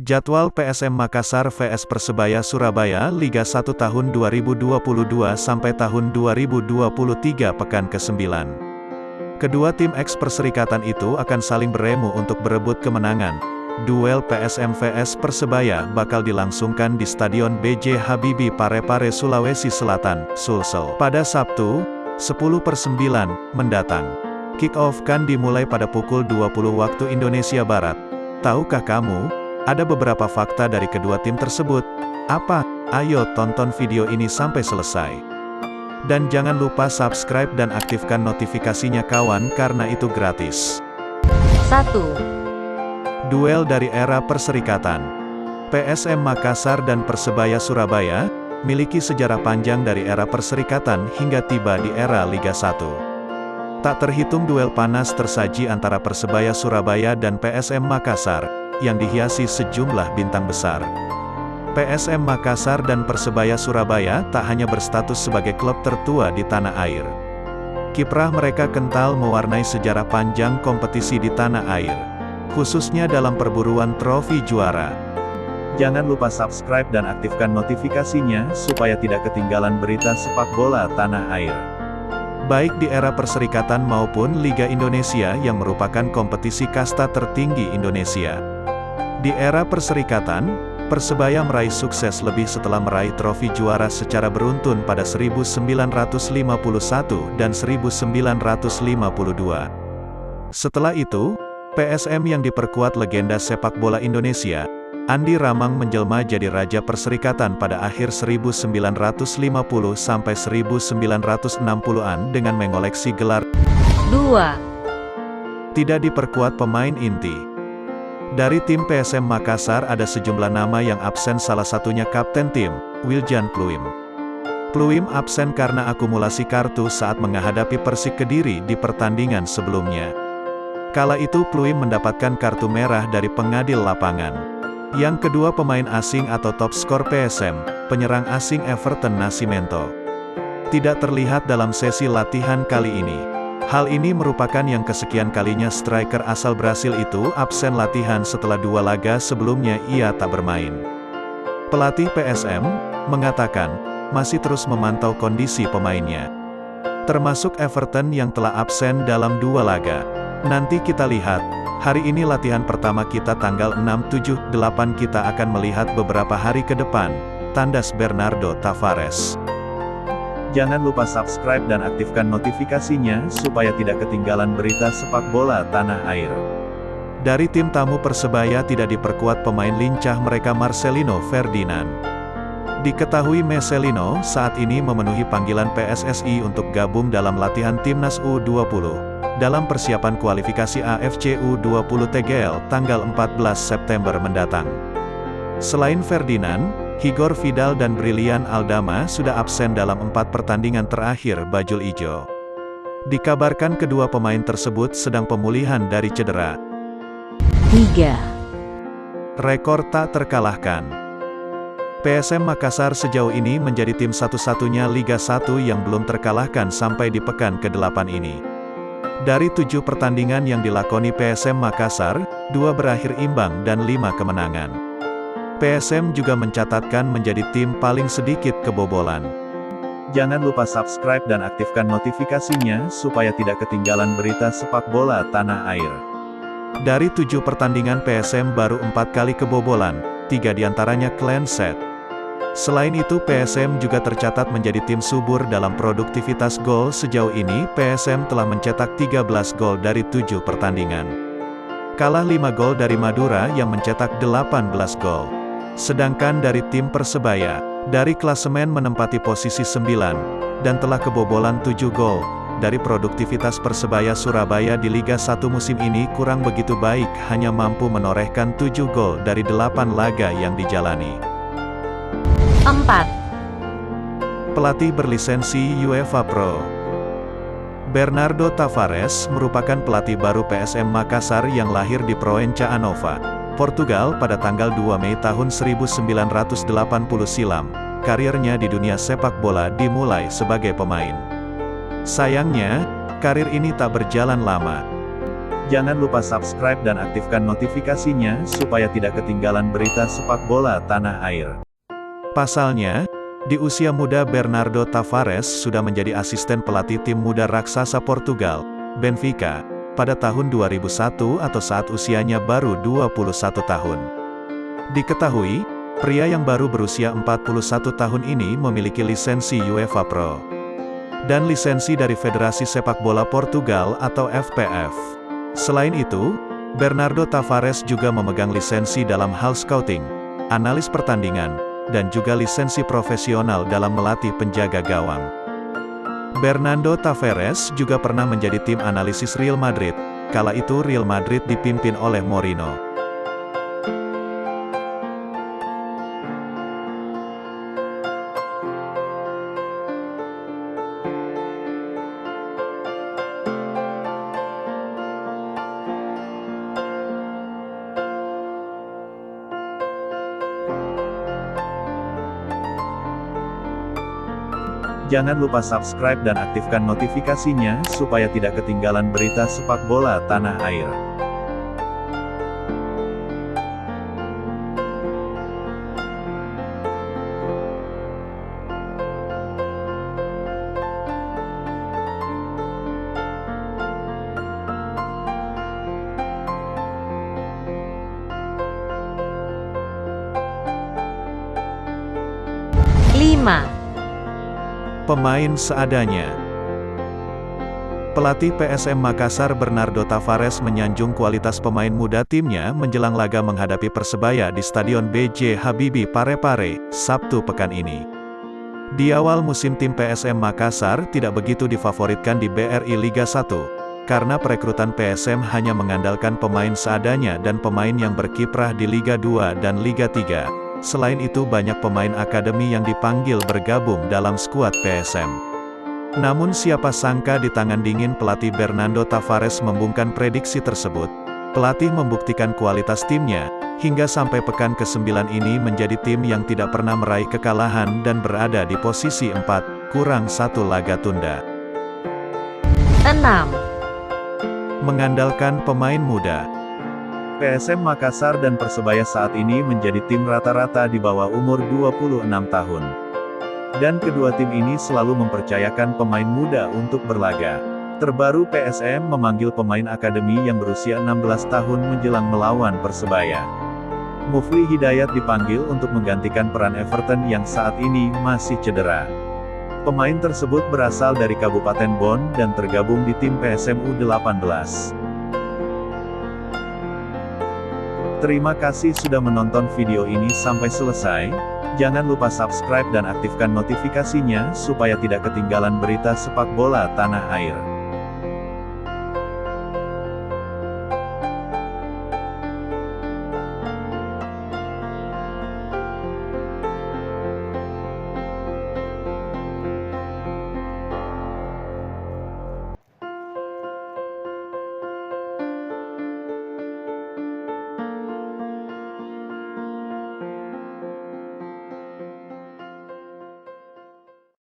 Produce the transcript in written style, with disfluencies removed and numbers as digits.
Jadwal PSM Makassar vs Persebaya Surabaya Liga 1 tahun 2022 sampai tahun 2023 pekan ke-9. Kedua tim eks Perserikatan itu akan saling beremu untuk berebut kemenangan. Duel PSM vs Persebaya bakal dilangsungkan di Stadion B.J. Habibie Parepare Sulawesi Selatan, Sulsel, pada Sabtu, 10/9, mendatang. Kick-off kan dimulai pada pukul 20 waktu Indonesia Barat. Tahukah kamu? Ada beberapa fakta dari kedua tim tersebut. Apa? Ayo tonton video ini sampai selesai. Dan jangan lupa subscribe dan aktifkan notifikasinya kawan karena itu gratis. 1. Duel dari era Perserikatan. PSM Makassar dan Persebaya Surabaya miliki sejarah panjang dari era Perserikatan hingga tiba di era Liga 1. Tak terhitung duel panas tersaji antara Persebaya Surabaya dan PSM Makassar, yang dihiasi sejumlah bintang besar. PSM Makassar dan Persebaya Surabaya tak hanya berstatus sebagai klub tertua di tanah air. Kiprah mereka kental mewarnai sejarah panjang kompetisi di tanah air, khususnya dalam perburuan trofi juara. Jangan lupa subscribe dan aktifkan notifikasinya supaya tidak ketinggalan berita sepak bola tanah air. Baik di era Perserikatan maupun Liga Indonesia yang merupakan kompetisi kasta tertinggi Indonesia. Di era Perserikatan, Persebaya meraih sukses lebih setelah meraih trofi juara secara beruntun pada 1951 dan 1952. Setelah itu, PSM yang diperkuat legenda sepak bola Indonesia, Andi Ramang menjelma jadi Raja Perserikatan pada akhir 1950 sampai 1960-an dengan mengoleksi gelar. 2. Tidak diperkuat pemain inti. Dari tim PSM Makassar ada sejumlah nama yang absen, salah satunya kapten tim, Wiljan Pluim. Pluim absen karena akumulasi kartu saat menghadapi Persik Kediri di pertandingan sebelumnya. Kala itu Pluim mendapatkan kartu merah dari pengadil lapangan. Yang kedua pemain asing atau top skor PSM, penyerang asing Everton Nascimento, tidak terlihat dalam sesi latihan kali ini. Hal ini merupakan yang kesekian kalinya striker asal Brasil itu absen latihan setelah 2 laga sebelumnya ia tak bermain. Pelatih PSM mengatakan masih terus memantau kondisi pemainnya, termasuk Everton yang telah absen dalam 2 laga. Nanti kita lihat. Hari ini latihan pertama kita tanggal 6, 7, 8 kita akan melihat beberapa hari ke depan, tandas Bernardo Tavares. Jangan lupa subscribe dan aktifkan notifikasinya supaya tidak ketinggalan berita sepak bola tanah air. Dari tim tamu Persebaya tidak diperkuat pemain lincah mereka Marcelino Ferdinand. Diketahui Marcelino saat ini memenuhi panggilan PSSI untuk gabung dalam latihan Timnas U20, dalam persiapan kualifikasi AFC U20 TGL tanggal 14 September mendatang. Selain Ferdinand, Igor Vidal dan Brilian Aldama sudah absen dalam 4 pertandingan terakhir Bajul Ijo. Dikabarkan kedua pemain tersebut sedang pemulihan dari cedera. 3. Rekor tak terkalahkan. PSM Makassar sejauh ini menjadi tim satu-satunya Liga 1 yang belum terkalahkan sampai di pekan ke-8 ini. Dari 7 pertandingan yang dilakoni PSM Makassar, 2 berakhir imbang dan 5 kemenangan. PSM juga mencatatkan menjadi tim paling sedikit kebobolan. Jangan lupa subscribe dan aktifkan notifikasinya supaya tidak ketinggalan berita sepak bola tanah air. Dari 7 pertandingan PSM baru 4 kali kebobolan, 3 diantaranya clean sheet. Selain itu PSM juga tercatat menjadi tim subur dalam produktivitas gol. Sejauh ini PSM telah mencetak 13 gol dari 7 pertandingan. Kalah 5 gol dari Madura yang mencetak 18 gol. Sedangkan dari tim Persebaya, dari klasemen menempati posisi 9, dan telah kebobolan 7 gol. Dari produktivitas Persebaya Surabaya di Liga 1 musim ini kurang begitu baik, hanya mampu menorehkan 7 gol dari 8 laga yang dijalani. 4. Pelatih berlisensi UEFA Pro. Bernardo Tavares merupakan pelatih baru PSM Makassar yang lahir di Proença Anova, Portugal pada tanggal 2 Mei tahun 1980 silam. Karirnya di dunia sepak bola dimulai sebagai pemain. Sayangnya, karir ini tak berjalan lama. Jangan lupa subscribe dan aktifkan notifikasinya supaya tidak ketinggalan berita sepak bola tanah air. Pasalnya, di usia muda Bernardo Tavares sudah menjadi asisten pelatih tim muda raksasa Portugal, Benfica, pada tahun 2001 atau saat usianya baru 21 tahun. Diketahui, pria yang baru berusia 41 tahun ini memiliki lisensi UEFA Pro dan lisensi dari Federasi Sepak Bola Portugal atau FPF. Selain itu, Bernardo Tavares juga memegang lisensi dalam hal scouting, analis pertandingan, dan juga lisensi profesional dalam melatih penjaga gawang. Bernardo Tavares juga pernah menjadi tim analisis Real Madrid, kala itu Real Madrid dipimpin oleh Mourinho. Jangan lupa subscribe dan aktifkan notifikasinya supaya tidak ketinggalan berita sepak bola tanah air. Lima. Pemain seadanya. Pelatih PSM Makassar Bernardo Tavares menyanjung kualitas pemain muda timnya menjelang laga menghadapi Persebaya di Stadion B.J. Habibie Parepare, Sabtu pekan ini. Di awal musim tim PSM Makassar tidak begitu difavoritkan di BRI Liga 1, karena perekrutan PSM hanya mengandalkan pemain seadanya dan pemain yang berkiprah di Liga 2 dan Liga 3. Selain itu banyak pemain akademi yang dipanggil bergabung dalam skuad PSM. Namun siapa sangka di tangan dingin pelatih Bernardo Tavares membungkam prediksi tersebut. Pelatih membuktikan kualitas timnya, hingga sampai pekan ke-9 ini menjadi tim yang tidak pernah meraih kekalahan dan berada di posisi 4, kurang 1 laga tunda. 6. Mengandalkan pemain muda. PSM Makassar dan Persebaya saat ini menjadi tim rata-rata di bawah umur 26 tahun. Dan kedua tim ini selalu mempercayakan pemain muda untuk berlaga. Terbaru PSM memanggil pemain akademi yang berusia 16 tahun menjelang melawan Persebaya. Mufli Hidayat dipanggil untuk menggantikan peran Everton yang saat ini masih cedera. Pemain tersebut berasal dari Kabupaten Bon dan tergabung di tim PSM U18. Terima kasih sudah menonton video ini sampai selesai. Jangan lupa subscribe dan aktifkan notifikasinya supaya tidak ketinggalan berita sepak bola tanah air.